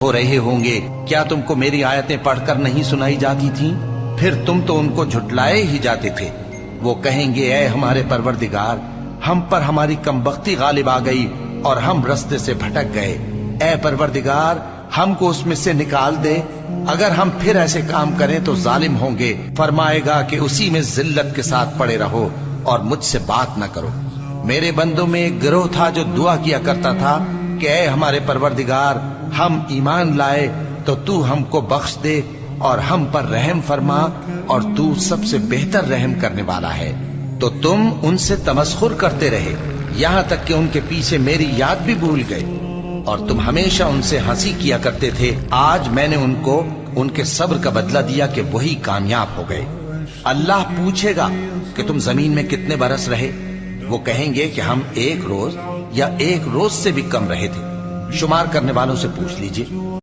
हो रहे होंगे, क्या तुमको मेरी आयतें पढ़कर नहीं सुनाई जाती थीं? फिर तुम तो उनको झुटलाए ही जाते थे। वो कहेंगे, ऐ हमारे परवरदिगार, हम पर हमारी कमबख्ती गालिब आ गई और हम रास्ते से भटक गए। ऐ परवरदिगार, हमको उसमें से निकाल दे। अगर हम फिर ऐसे काम करें तो जालिम होंगे। फरमाएगा कि उसी में जिल्लत के साथ पड़े रहो और मुझसे बात न करो। मेरे बंदों में एक गिरोह था जो दुआ किया करता था कि ऐ हमारे परवरदिगार, हम ईमान लाए तो तू हमको बख्श दे और हम पर रहम फरमा, और तू सबसे बेहतर रहम करने वाला है। तो तुम उनसे तमस्खुर करते रहे, यहां तक कि उनके पीछे मेरी याद भी भूल गए, और तुम हमेशा उनसे हंसी किया करते थे। आज मैंने उनको उनके सब्र का बदला दिया कि वही कामयाब हो गए। अल्लाह पूछेगा कि तुम जमीन में कितने बरस रहे? वो कहेंगे कि हम एक रोज या एक रोज से भी कम रहे थे। शुमार करने वालों से पूछ लीजिए।